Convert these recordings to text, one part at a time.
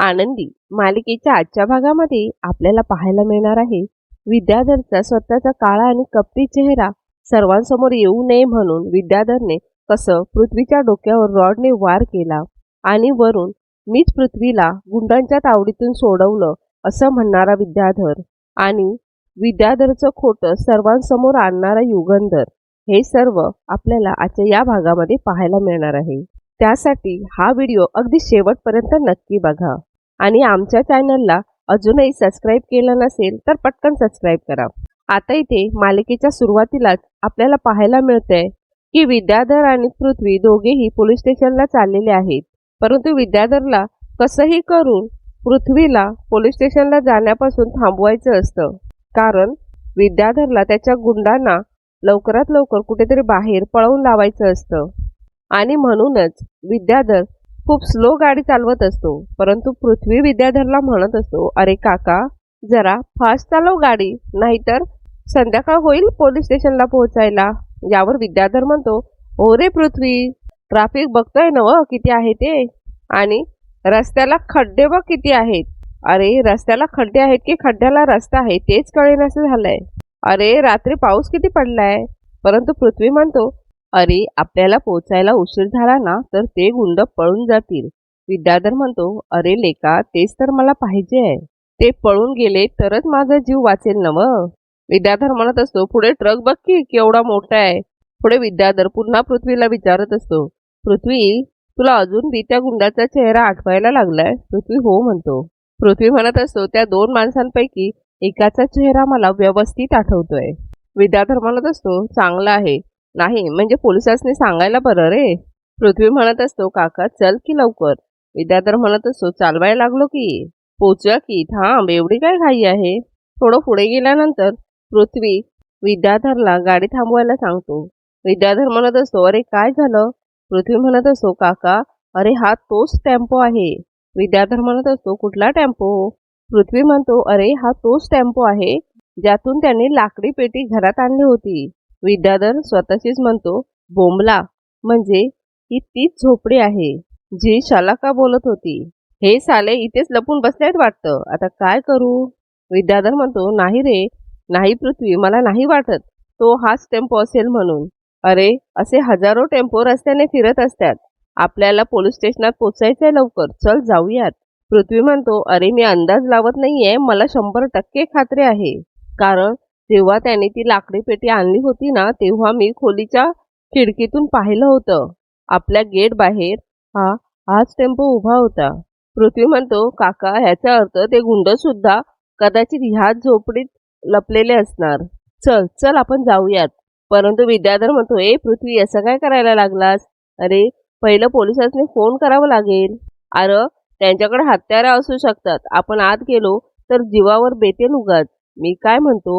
आनंदी मालिकेच्या आजच्या भागामध्ये आपल्याला पाहायला मिळणार आहे विद्याधरचा स्वतःचा काळा आणि कपटी चेहरा सर्वांसमोर येऊ नये म्हणून विद्याधरने कसं पृथ्वीच्या डोक्यावर रॉडने वार केला आणि वरून मीच पृथ्वीला गुंडांच्या तावडीतून सोडवलं असं म्हणणारा विद्याधर आणि विद्याधरचं खोटं सर्वांसमोर आणणारा युगंधर, हे सर्व आपल्याला आजच्या या भागामध्ये पाहायला मिळणार आहे। त्यासाठी हा व्हिडिओ अगदी शेवटपर्यंत नक्की बघा आणि आमच्या चॅनलला अजूनही सबस्क्राईब केलं नसेल तर पटकन सबस्क्राईब करा। आता इथे मालिकेच्या सुरुवातीलाच आपल्याला पाहायला मिळतंय की विद्याधर आणि पृथ्वी दोघेही पोलीस स्टेशनला चाललेले आहेत, परंतु विद्याधरला कसंही करून पृथ्वीला पोलीस स्टेशनला जाण्यापासून थांबवायचं असतं, कारण विद्याधरला त्याच्या गुंडांना लवकरात लवकर कुठेतरी बाहेर पळवून लावायचं असतं आणि म्हणूनच विद्याधर खूप स्लो गाडी चालवत असतो। परंतु पृथ्वी विद्याधरला म्हणत असतो, अरे काका जरा फास्ट चालव गाडी, नाहीतर संध्याकाळ होईल पोलीस स्टेशनला पोहोचायला। यावर विद्याधर म्हणतो, हो रे पृथ्वी, ट्रॅफिक बघतोय ना किती आहे ते, आणि रस्त्याला खड्डे बघ किती आहेत। अरे रस्त्याला खड्डे आहेत की खड्ड्याला रस्ता आहे तेच कळेनासं झालंय। अरे रात्री पाऊस किती पडलाय। परंतु पृथ्वी म्हणतो, अरे आपल्याला पोचायला उशीर झाला ना तर ते गुंड पळून जातील। विद्याधर म्हणतो, अरे लेका तेच तर मला पाहिजे आहे, ते पळून गेले तरच माझा जीव वाचेल ना। विद्याधर म्हणत असतो, पुढे ट्रक बघ की केवढा मोठा आहे। पुढे विद्याधर पुन्हा पृथ्वीला विचारत असतो, पृथ्वी तुला अजून बी त्या गुंडाचा चेहरा आठवायला लागलाय। पृथ्वी हो म्हणतो। पृथ्वी म्हणत असतो, त्या दोन माणसांपैकी एकाचा चेहरा मला व्यवस्थित आठवतोय। विद्याधर म्हणत असतो, चांगला आहे, नाही म्हणजे पोलिसांनी सांगायला बरं रे। पृथ्वी म्हणत असतो, काका चल की लवकर। विद्याधर म्हणत असतो, चालवायला लागलो की, पोचूया की, थांब एवढी काय घाई आहे। थोडं पुढे गेल्यानंतर पृथ्वी विद्याधरला गाडी थांबवायला सांगतो। विद्याधर म्हणत असतो, अरे काय झालं। पृथ्वी म्हणत असतो, काका अरे हा तोच टेम्पो आहे। विद्याधर म्हणत असतो, कुठला टेम्पो। पृथ्वी म्हणतो, अरे हा तोच टेम्पो आहे ज्यातून त्यांनी लाकडी पेटी घरात आणली होती। विद्याधर स्वतःशीच म्हणतो, बोंबला, म्हणजे ही तीच झोपडी आहे जी शालाका बोलत होती। हे साले इथेच लपून बसलेत वाटतं, आता काय करू। विद्याधर म्हणतो, नाही रे नाही पृथ्वी, मला नाही वाटत तो हाच टेम्पो असेल म्हणून। अरे असे हजारो टेम्पो रस्त्याने फिरत असतात, आपल्याला पोलीस स्टेशनात पोचायचंय लवकर, चल जाऊयात। पृथ्वी म्हणतो, अरे मी अंदाज लावत नाहीये, मला 100% खात्री आहे, कारण जेव्हा त्याने ती लाकडी पेटी आणली होती ना तेव्हा मी खोलीच्या खिडकीतून पाहिलं होतं, आपल्या गेट बाहेर हाच टेम्पो उभा होता। पृथ्वी म्हणतो, काका ह्याचा अर्थ ते गुंड सुद्धा कदाचित ह्याच झोपडीत लपलेले असणार, चल चल आपण जाऊयात। परंतु विद्याधर म्हणतो, ए पृथ्वी असं काय करायला लागलास, अरे पहिलं पोलिसांनी फोन करावं लागेल। अरे त्यांच्याकडे हत्यारं असू शकतात, आपण आत गेलो तर जीवावर बेतेल उगाच। मी काय म्हणतो,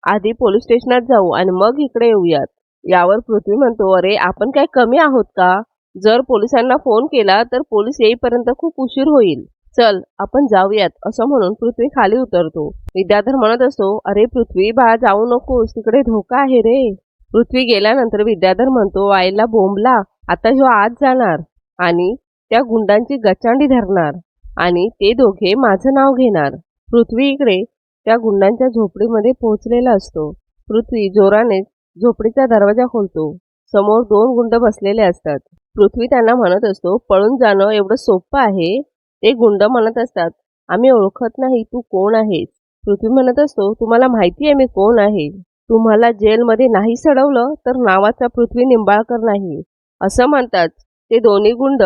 आधी पोलीस स्टेशनात जाऊ आणि मग इकडे येऊयात। यावर पृथ्वी म्हणतो, अरे आपण काय कमी आहोत का, जर पोलिसांना फोन केला तर पोलीस येईपर्यंत खूप उशीर होईल, चल आपण जाऊयात। असं म्हणून पृथ्वी खाली उतरतो। विद्याधर म्हणत असतो, अरे पृथ्वी बा जाऊ नकोस, तिकडे धोका आहे रे। पृथ्वी गेल्यानंतर विद्याधर म्हणतो, आईला बोंबला, आता ह्यो आत जाणार आणि त्या गुंडांची गचांडी धरणार आणि ते दोघे माझं नाव घेणार। पृथ्वी इकडे त्या गुंडांच्या झोपडीमध्ये पोहोचलेला असतो। पृथ्वी जोराने झोपडीचा दरवाजा खोलतो, समोर दोन गुंड बसलेले असतात। पृथ्वी त्यांना म्हणत असतो, पळून जाणं एवढं सोपं आहे। ते गुंड म्हणत असतात, आम्ही ओळखत नाही, तू कोण आहेस। पृथ्वी म्हणत असतो, तुम्हाला माहिती आहे मी कोण आहे, तुम्हाला जेलमध्ये नाही सडवलं तर नावाचा पृथ्वी निंबाळकर नाही। असं म्हणतात ते दोन्ही गुंड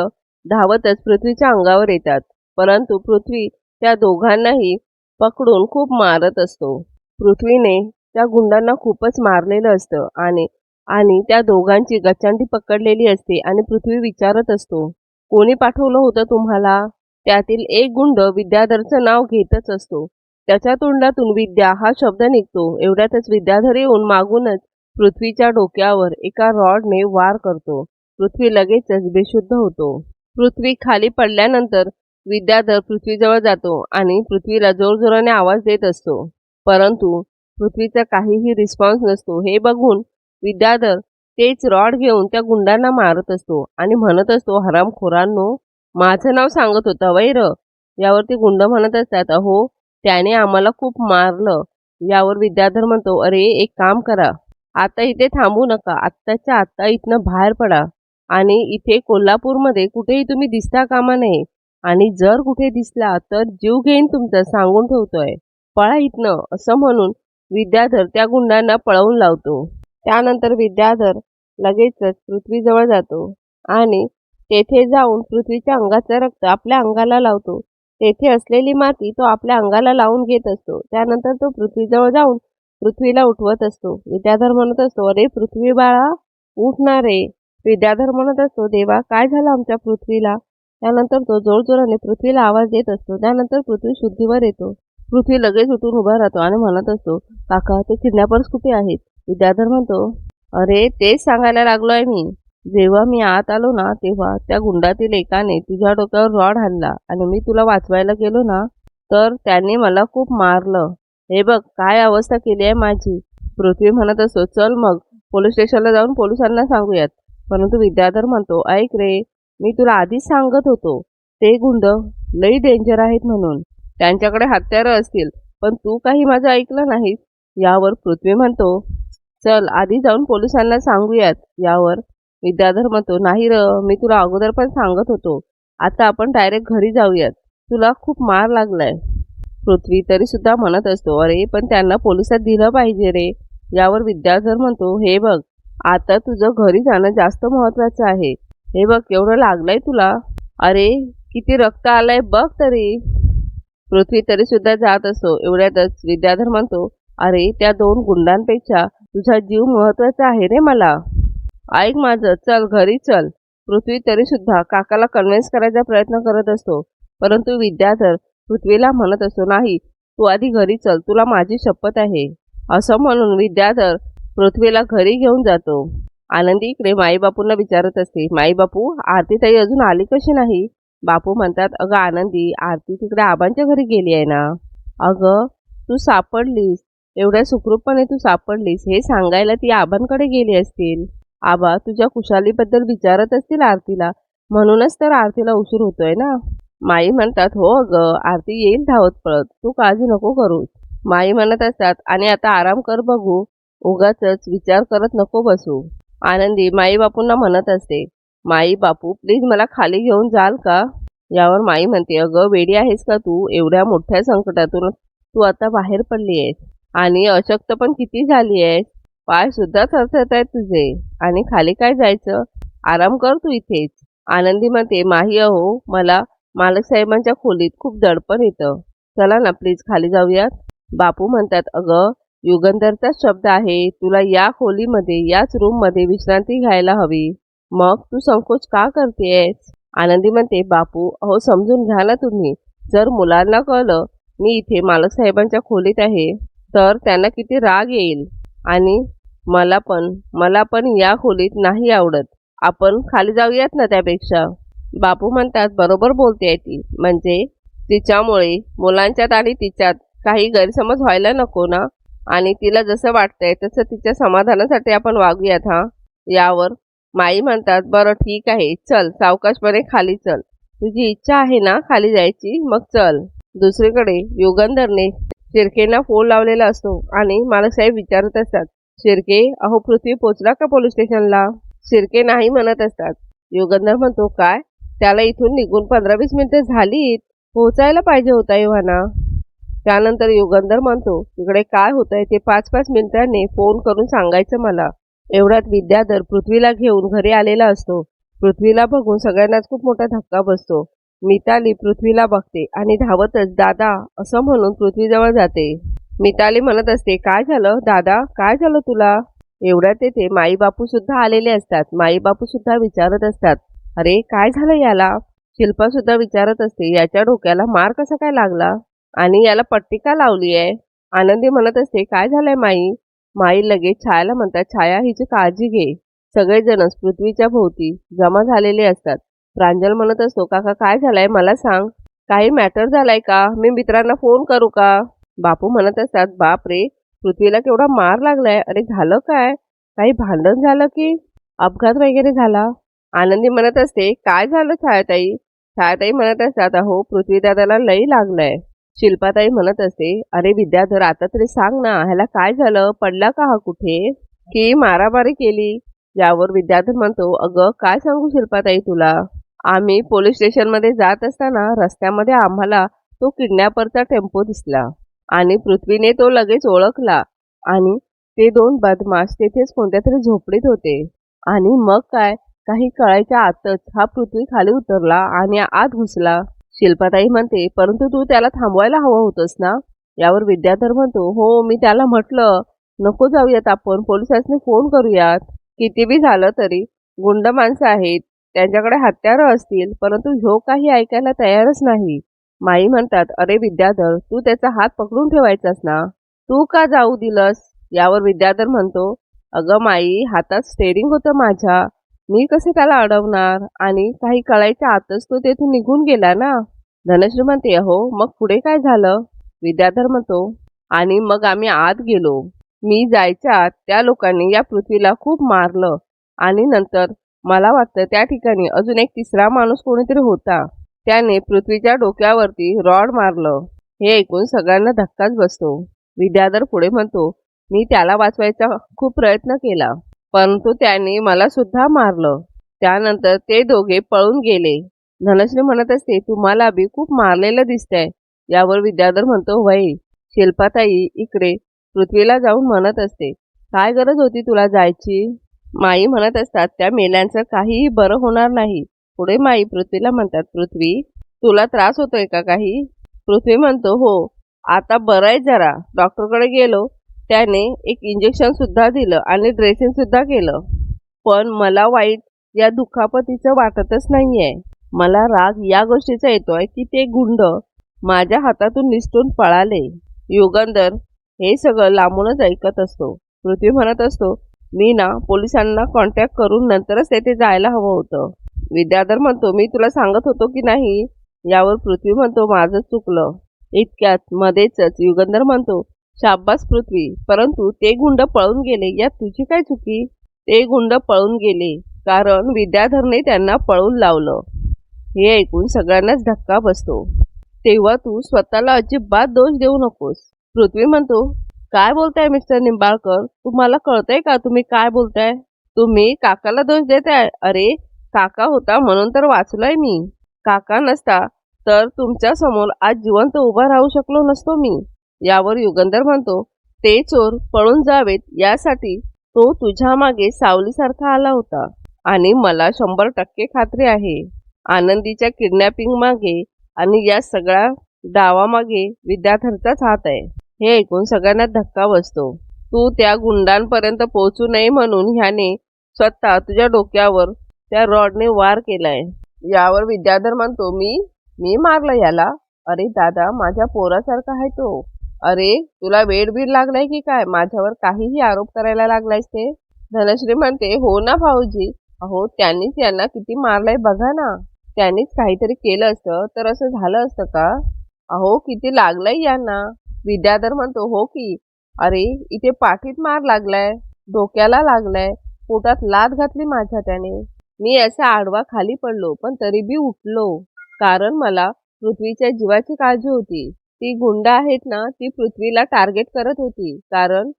धावतच पृथ्वीच्या अंगावर येतात, परंतु पृथ्वी त्या दोघांनाही पकडून खूप मारत असतो। पृथ्वीने त्या गुंडांना खूपच मारलेलं असतं आणि त्या दोघांची गचांडी पकडलेली असते आणि पृथ्वी विचारत असतो, कोणी पाठवलं होतं तुम्हाला। त्यातील एक गुंड विद्याधरचं नाव घेतच असतो, त्याच्या तोंडातून विद्या हा शब्द निघतो। एवढ्यातच विद्याधर येऊन मागूनच पृथ्वीच्या डोक्यावर एका रॉडने वार करतो। पृथ्वी लगेचच बेशुद्ध होतो। पृथ्वी खाली पडल्यानंतर विद्याधर पृथ्वीजवळ जातो आणि पृथ्वीला जोरजोराने आवाज देत असतो, परंतु पृथ्वीचा काहीही रिस्पॉन्स नसतो। हे बघून विद्याधर तेच रॉड घेऊन त्या गुंडांना मारत असतो आणि म्हणत असतो, हरामखोरांनो, माझं नाव सांगत होता वैर, यावरती गुंड म्हणत असतात, अहो त्याने आम्हाला खूप मारलं. यावर विद्याधर म्हणतो, अरे एक काम करा, आता इथे थांबू नका, आत्ताच्या आत्ता इथनं बाहेर पडा आणि इथे कोल्हापूरमध्ये कुठेही तुम्ही दिसता कामा नये आणि जर कुठे दिसला तर जीव घेईन तुमचा, सांगून ठेवतोय, पळा इथनं, असं म्हणून विद्याधर त्या गुंडांना पळवून लावतो. त्यानंतर विद्याधर लगेचच पृथ्वीजवळ जातो आणि तेथे जाऊन पृथ्वीच्या अंगाचं रक्त आपल्या अंगाला लावतो. तेथे असलेली माती तो आपल्या अंगाला लावून घेत असतो. त्यानंतर तो पृथ्वीजवळ जाऊन पृथ्वीला उठवत असतो. विद्याधर म्हणत असतो, अरे पृथ्वी बाळा उठणार रे. विद्याधर म्हणत असतो, देवा काय झालं आमच्या पृथ्वीला. त्यानंतर तो जोरजोराने पृथ्वीला आवाज देत असतो. त्यानंतर पृथ्वी शुद्धीवर येतो. पृथ्वी लगेच उठून उभा राहतो आणि म्हणत असतो, काका ते किडनॅपर्स कुठे आहेत. विद्याधर म्हणतो, अरे तेच सांगायला लागलोय मी. जेव्हा मी आत आलो ना तेव्हा त्या गुंडातील एकाने तुझ्या डोक्यावर रॉड हाणला आणि मी तुला वाचवायला गेलो ना तर त्याने मला खूप मारलं. हे बघ काय अवस्था केली आहे माझी. पृथ्वी म्हणत असतो, चल मग पोलीस स्टेशनला जाऊन पोलिसांना सांगूयात. परंतु विद्याधर म्हणतो, ऐक रे, मी तुला आधीच सांगत होतो ते गुंड लई डेंजर आहेत म्हणून. त्यांच्याकडे हत्यारं असतील, पण तू काही माझं ऐकलं नाहीस. यावर पृथ्वी म्हणतो, चल आधी जाऊन पोलिसांना सांगूयात. यावर विद्याधर म्हणतो, नाही र, मी तुला अगोदर पण सांगत होतो, आता आपण डायरेक्ट घरी जाऊयात, तुला खूप मार लागलाय. पृथ्वी तरी सुद्धा म्हणत असतो, अरे पण त्यांना पोलिसात दिलं पाहिजे रे. यावर विद्याधर म्हणतो, हे बघ आता तुझं घरी जाणं जास्त महत्वाचं आहे. हे बघ केवढं लागलंय तुला, अरे किती रक्त आलंय बघ तरी. पृथ्वी तरी सुद्धा जात असतो. एवढ्यातच विद्याधर म्हणतो, अरे त्या 2 गुंडांपेक्षा तुझा जीव महत्वाचा आहे रे मला. ऐक माझं, चल घरी चल. पृथ्वी तरी सुद्धा काकाला कन्व्हिन्स करायचा प्रयत्न करत असतो. परंतु विद्याधर पृथ्वीला म्हणत असतो, नाही तू आधी घरी चल, तुला माझी शपथ आहे. असं म्हणून विद्याधर पृथ्वीला घरी घेऊन जातो. आनंदी इकडे माईबापूंना विचारत असते, माईबापू आरती ताई अजून आली कशी नाही. बापू म्हणतात, अगं आनंदी, आरती तिकडे आबांच्या घरी गेली आहे ना. अगं तू सापडलीस, एवढ्या सुखरूपपणे तू सापडलीस हे सांगायला ती आबांकडे गेली असतील. आबा तुझ्या कुशालीबद्दल विचारत असतील आरतीला, म्हणूनच तर आरतीला उशीर होतोय ना. माई म्हणतात, हो अगं आरती येईल धावत पळत, तू काळजी नको करूस. माई म्हणत असतात, आणि आता आराम कर बघू, उगाचच विचार करत नको बसू. आनंदी माई बापूंना म्हणत असते, माई बापू प्लीज मला खाली घेऊन जाल का. यावर माई म्हणते, अगं वेडी आहेस का तू, एवढ्या मोठ्या संकटातून तू आता बाहेर पडली आहेस आणि अशक्त पण किती झाली आहेस, पाय सुद्धा थरथरत आहेत तुझे, आणि खाली काय जायचं, आराम कर तू इथेच. आनंदी म्हणते, माही अहो मला मालक साहेबांच्या खोलीत खूप दडपण येतं, चला ना प्लीज खाली जाऊयात. बापू म्हणतात, अगं युगंधरचा शब्द आहे, तुला या खोलीमध्ये याच रूममध्ये विश्रांती घ्यायला हवी, मग तू संकोच का करतेस. आनंदी म्हणते, बापू अहो समजून घ्या ना तुम्ही, जर मुलांना कळलं मी इथे मालक साहेबांच्या खोलीत आहे तर त्यांना किती राग येईल, आणि मला पण या खोलीत नाही आवडत, आपण खाली जाऊयात ना त्यापेक्षा. बापू म्हणतात, बरोबर बोलते ती, म्हणजे तिच्यामुळे मुलांच्यात आणि तिच्यात काही गैरसमज व्हायला नको ना, आणि तिला जसं वाटतंय तसं तिच्या समाधानासाठी आपण वागूयात हा. यावर माई म्हणतात, बरं ठीक आहे, चल सावकाशपणे खाली चल, तुझी इच्छा आहे ना खाली जायची, मग चल. दुसरीकडे युगंधरने शिर्केंना फोन लावलेला असतो आणि मालकसाहेब विचारत असतात, शिर्के अहो पृथ्वी पोचला का पोलीस स्टेशनला. शिर्के नाही म्हणत असतात. युगंधर म्हणतो, काय, त्याला इथून निघून 15-20 मिनिटं झालीत, पोहोचायला पाहिजे होता एव्हाना. त्यानंतर युगंधर म्हणतो, तिकडे काय होतंय ते 5-5 मिनिटांनी फोन करून सांगायचं मला. एवढ्यात विद्याधर पृथ्वीला घेऊन घरी आलेला असतो. पृथ्वीला बघून सगळ्यांनाच खूप मोठा धक्का बसतो. मिताली पृथ्वीला बघते आणि धावतच दादा असं म्हणून पृथ्वीजवळ जाते. मिताली म्हणत असते, काय झालं दादा, काय झालं तुला. एवढ्यात तेथे माईबापू सुद्धा आलेले असतात. माईबापू सुद्धा विचारत असतात, अरे काय झालं याला. शिल्पा सुद्धा विचारत असते, याच्या डोक्याला मार कसा काय लागला आणि याला पट्टी का लावली आहे. आनंदी म्हणत असते, काय झालंय माई. माई लगेच छायाला म्हणतात, छाया हिची काळजी घे. सगळेजणच पृथ्वीच्या भोवती जमा झालेले असतात. प्रांजल म्हणत असतो, काका काय झालंय मला सांग, काही मॅटर झालाय का, मी मित्रांना फोन करू का. बापू म्हणत असतात, बाप रे, पृथ्वीला केवढा मार लागलाय, अरे झालं काय, काही भांडण झालं की अपघात वगैरे झाला. आनंदी म्हणत असते, काय झालं छायाताई. छायाताई म्हणत असतात, अहो पृथ्वीदादाला लई लागलंय. शिल्पाताई म्हणत असते, अरे विद्याधर आता तरी सांग ना, ह्याला काय झालं, पडला का हा कुठे, की मारामारी केली? यावर विद्याधर म्हणतो, अगं काय सांगू शिल्पाताई तुला, आम्ही पोलीस स्टेशनमध्ये जात असताना रस्त्यामध्ये आम्हाला तो किडनॅपरचा टेम्पो दिसला आणि पृथ्वीने तो लगेच ओळखला आणि ते दोन बदमाश तेथेच कोणत्या तरी झोपडीत होते आणि मग काय, काही कळायच्या आतच हा पृथ्वी खाली उतरला आणि आत घुसला. शिल्पाताई म्हणते, परंतु तू त्याला थांबवायला हवं होतंस ना? यावर विद्याधर म्हणतो, हो मी त्याला म्हटलं नको जाऊयात, आपण पोलिसांनी फोन करूयात. किती बी झालं तरी गुंड माणसं आहेत, त्यांच्याकडे हत्यारं असतील, परंतु ह्यो काही ऐकायला तयारच नाही. माई म्हणतात, अरे विद्याधर तू त्याचा हात पकडून ठेवायचास ना, तू का जाऊ दिलंस? यावर विद्याधर म्हणतो, अगं माई हातात स्टेरिंग होतं माझ्या, मी कसे त्याला अडवणार, आणि काही कळायच्या आतच तो तेथून निघून गेला ना. धनश्री म्हणते, हो मग पुढे काय झालं? विद्याधर म्हणतो, आणि मग आम्ही आत गेलो. मी जायच्या आत त्या लोकांनी या पृथ्वीला खूप मारलं आणि नंतर मला वाटतं त्या ठिकाणी अजून एक तिसरा माणूस कोणीतरी होता, त्याने पृथ्वीच्या डोक्यावरती रॉड मारलं. हे ऐकून सगळ्यांना धक्काच बसतो. विद्याधर पुढे म्हणतो, मी त्याला वाचवायचा खूप प्रयत्न केला, परंतु त्याने मला सुद्धा मारलं. त्यानंतर ते दोघे पळून गेले. धनश्री म्हणत असते, तुम्हाला बी खूप मारलेलं दिसतंय. यावर विद्याधर म्हणतो, वय शिल्पाताई इकडे पृथ्वीला जाऊन म्हणत असते, काय गरज होती तुला जायची? माई म्हणत असतात, त्या मेल्यांचं काहीही बरं होणार नाही. पुढे माई पृथ्वीला म्हणतात, पृथ्वी तुला त्रास होतोय का काही? पृथ्वी म्हणतो, हो आता बरं आहे जरा, डॉक्टरकडे गेलो, त्याने एक इंजेक्शन सुद्धा दिलं आणि ड्रेसिंग सुद्धा केलं, पण मला वाईट या दुखापतीचं वाटतच नाहीये. मला राग या गोष्टीचा येतोय की ते गुंड माझ्या हातातून निसटून पळाले. युगंधर हे सगळं लांबूनच ऐकत असतो. पृथ्वी म्हणत असतो, मी ना पोलिसांना कॉन्टॅक्ट करून नंतरच तेथे जायला हवं होतं. विद्याधर म्हणतो, मी तुला सांगत होतो की नाही? यावर पृथ्वी म्हणतो, माझं चुकलं. इतक्यात मध्येच युगंधर म्हणतो, शाब्बास पृथ्वी, परंतु ते गुंड पळून गेले यात तुझी काय चुकी? ते गुंड पळून गेले कारण विद्याधरने त्यांना पळून लावलं. हे ऐकून सगळ्यांनाच धक्का बसतो. तेव्हा तू स्वतःला अजिबात दोष देऊ नकोस. पृथ्वी म्हणतो, काय बोलताय मिस्टर निंबाळकर, तुम्हाला कळतंय का तुम्ही काय बोलताय? तुम्ही काकाला दोष देताय. अरे काका होता म्हणून तर वाचलोय मी, काका नसता तर तुमच्या समोर आज जिवंत उभा राहू शकलो नसतो मी. यावर युगंधर म्हणतो, ते चोर पळून जावेत यासाठी तो तुझ्या मागे सावलीसारखा आला होता आणि मला 100% खात्री आहे, आनंदीच्या किडनॅपिंग मागे आणि या सगळ्या डावामागे विद्याधरचाच हात आहे. हे ऐकून सगळ्यांना धक्का बसतो. तू त्या गुंडांपर्यंत पोहोचू नये म्हणून ह्याने स्वतः तुझ्या डोक्यावर त्या रॉडने वार केलाय. यावर विद्याधर म्हणतो, मी मारलं याला? अरे दादा, माझ्या पोरासारखा आहे तो. अरे तुला वेड बीड लागलाय की काय, माझ्यावर काहीही आरोप करायला लागलायस ते? धनश्री म्हणते, हो ना भाऊजी, अहो त्यांनीच यांना किती मारलंय बघा ना, त्यांनीच काहीतरी केलं असतं तर असं झालं असतं का? अहो किती लागलंय यांना. विद्याधर म्हणतो, हो की, अरे इथे पाठीत मार लागलाय, डोक्याला लागलाय, पोटात लाथ घातली माझ्या त्याने. मी असा आडवा खाली पडलो पण तरी बी उठलो, कारण मला पृथ्वीच्या जीवाची काळजी होती. ती गुंड आहेत ना, ती पृथ्वीला टार्गेट करत होती, कारण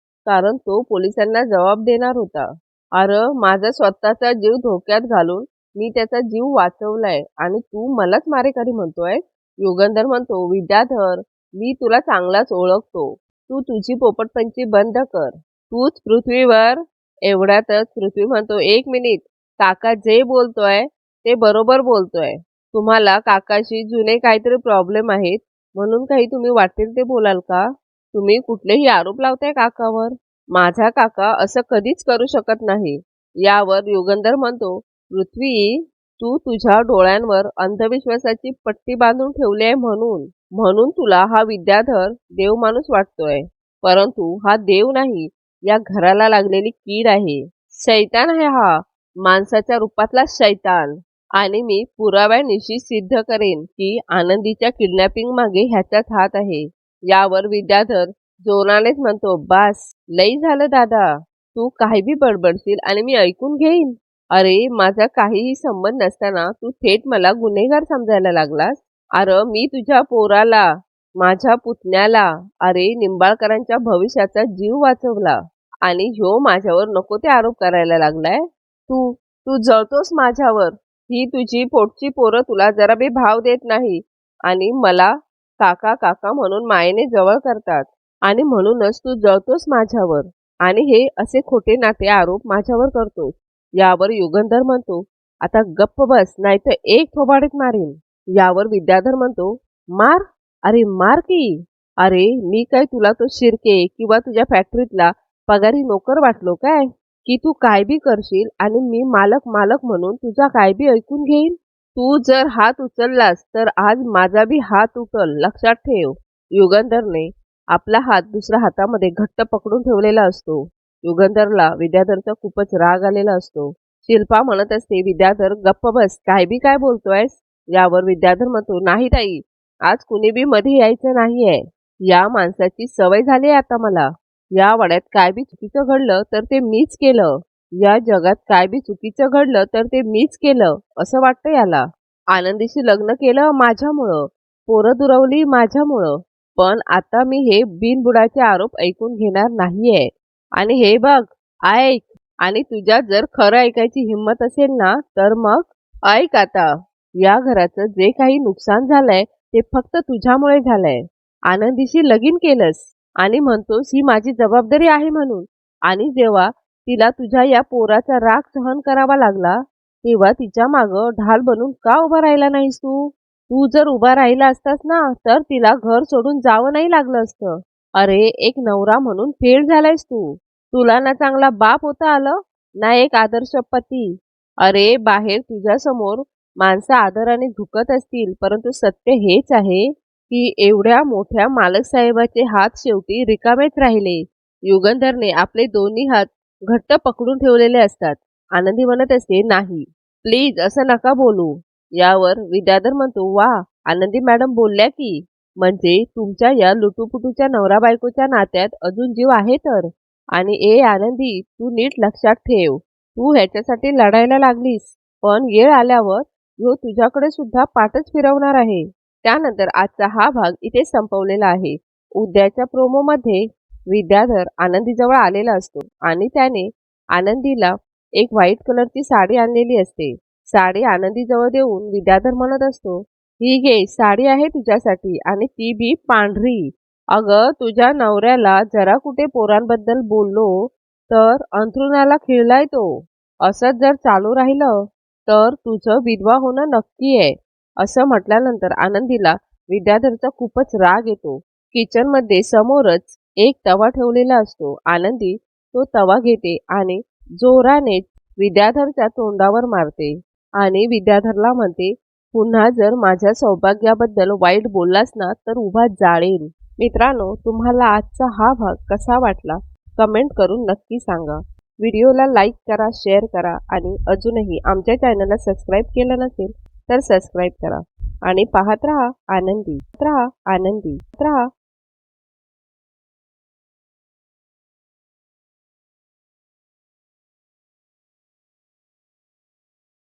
तो पोलिसांना जबाब देणार होता. अरे माझा स्वतःचा जीव धोक्यात घालून मी त्याचा जीव वाचवलाय आणि तू मलाच मारेकरी म्हणतोय? युगंधर म्हणतो, विद्याधर मी तुला चांगलाच ओळखतो, तू तुझी पोपटपंची बंद कर, तूच पृथ्वीवर. एवढ्यातच पृथ्वी म्हणतो, एक मिनिट, काका जे बोलतोय ते बरोबर बोलतोय. तुम्हाला काकाशी जुने काहीतरी प्रॉब्लेम आहेत म्हणून काही तुम्ही वाटेल ते बोलाल का? तुम्ही कुठलेही आरोप लावताय काकावर? माझा काका असं कधीच करू शकत नाही. यावर युगंधर म्हणतो, पृथ्वी तू तुझ्या डोळ्यांवर अंधविश्वासाची पट्टी बांधून ठेवली आहे म्हणून तुला हा विद्याधर देव माणूस वाटतोय, परंतु हा देव नाही, या घराला लागलेली कीड आहे, शैतान आहे हा, माणसाच्या रूपातला शैतान. आणि मी पुराव्यानिशी सिद्ध करेन की आनंदीच्या किडनॅपिंग मागे ह्याचाच हात आहे. यावर विद्याधर जोरानेच म्हणतो, बास लई झालं दादा, तू काही बी बडबडशील आणि मी ऐकून घेईन. अरे माझा काहीही संबंध नसताना तू थेट मला गुन्हेगार समजायला लागलास. अरे मी तुझ्या पोराला, माझ्या पुतण्याला, अरे निंबाळकरांच्या भविष्याचा जीव वाचवला आणि ह्यो माझ्यावर नको ते आरोप करायला लागलाय. तू तू जळतोस माझ्यावर. ही तुझी पोटची पोरं तुला जरा बी भाव देत नाही आणि मला काका काका म्हणून मायेने जवळ करतात आणि म्हणूनच तू जळतोस माझ्यावर आणि हे असे खोटे नाटे आरोप माझ्यावर करतोस. यावर युगंधर म्हणतो, आता गप्प बस नाहीतर एक थोबाडीत मारीन. यावर विद्याधर म्हणतो, मार? अरे मार की. अरे मी काय तुला तो शिर्के किंवा तुझ्या फॅक्टरीतला पगारी नोकर वाटलो काय की तू काय बी करशील आणि मी मालक मालक म्हणून तुझा काय बी ऐकून घेईन? तू जर हात उचललास तर आज माझा बी हात उचल, लक्षात ठेव. युगंधरने आपला हात दुसऱ्या हातामध्ये घट्ट पकडून ठेवलेला असतो. युगंधरला विद्याधरचा खूपच राग आलेला असतो. शिल्पा म्हणत असते, विद्याधर गप्प बस, काय बी काय बोलतोयस? यावर विद्याधर म्हणतो, नाही ताई, आज कुणी बी मध्ये यायचं नाहीये. या माणसाची सवय झाली आता मला. या वाड्यात काय बी चुकीचं घडलं तर ते मीच केलं. या जगात काय बी चुकीचं घडलं तर ते मीच केलं असं वाटतं याला. आनंदीशी लग्न केलं माझ्यामुळं, पोरं दुरावली माझ्यामुळं, पण आता मी हे बिनबुडाचे आरोप ऐकून घेणार नाहीये. आणि हे बघ, ऐक, आणि तुझ्यात जर खरं ऐकायची हिंमत असेल ना तर मग ऐक आता. या घराचं जे काही नुकसान झालंय ते फक्त तुझ्यामुळे झालंय. आनंदीशी लगीन केलंस आणि म्हणतोस ही माझी जबाबदारी आहे म्हणून, आणि जेव्हा तिला तुझ्या या पोराचा राग सहन करावा लागला तेव्हा तिच्या मागं ढाल बनून का उभा राहिला नाहीस तू? तू जर उभा राहिला असतास ना तर तिला घर सोडून जावं नाही लागलं असतं. अरे एक नवरा म्हणून फेल झालायस तू. तुला ना चांगला बाप होता आलं, ना एक आदर्श पती. अरे बाहेर तुझ्या समोर माणसं आदराने झुकत असतील, परंतु सत्य हेच आहे की एवढ्या मोठ्या मालक साहेबाचे हात शेवटी रिकामेच राहिले. युगंधरने आपले दोन्ही हात घट्ट पकडून ठेवलेले असतात. आनंदी म्हणत असते, नाही प्लीज असं नका बोलू. यावर विद्याधर म्हणतो, वा, आनंदी मॅडम बोलल्या की, म्हणजे तुमच्या या लुटूपुटूच्या नवरा बायकोच्या नात्यात अजून जीव आहे तर. आणि ए आनंदी, तू नीट लक्षात ठेव, तू ह्याच्यासाठी लढायला लागलीस पण वेळ आल्यावर ह्यो तुझ्याकडे सुद्धा पाठच फिरवणार आहे. त्यानंतर आजचा हा भाग इथे संपवलेला आहे. उद्याच्या प्रोमोमध्ये विद्याधर आनंदीजवळ आलेला असतो आणि त्याने आनंदीला एक व्हाईट कलरची साडी आणलेली असते. साडी आनंदीजवळ देऊन विद्याधर म्हणत असतो, ही घे, साडी आहे तुझ्यासाठी आणि ती बी पांढरी. अगं तुझ्या नवऱ्याला जरा कुठे पोरांबद्दल बोललो तर अंथरुणाला खिळलाय तो. असंच जर चालू राहिलं तर तुझं विधवा होणं नक्की आहे. असं म्हटल्यानंतर आनंदीला विद्याधरचा खूपच राग येतो. किचनमध्ये समोरच एक तवा ठेवलेला असतो. आनंदी तो तवा घेते आणि जोराने विद्याधरच्या तोंडावर मारते आणि विद्याधरला म्हणते, पुन्हा जर माझ्या सौभाग्याबद्दल वाईट बोललास ना तर उभा जाळेन. मित्रांनो, तुम्हाला आजचा हा भाग कसा वाटला कमेंट करून नक्की सांगा. व्हिडिओला लाईक करा, शेअर करा आणि अजूनही आमच्या चॅनलला सबस्क्राईब केलं नसेल तर सबस्क्राईब करा आणि पाहत रहा आनंदी.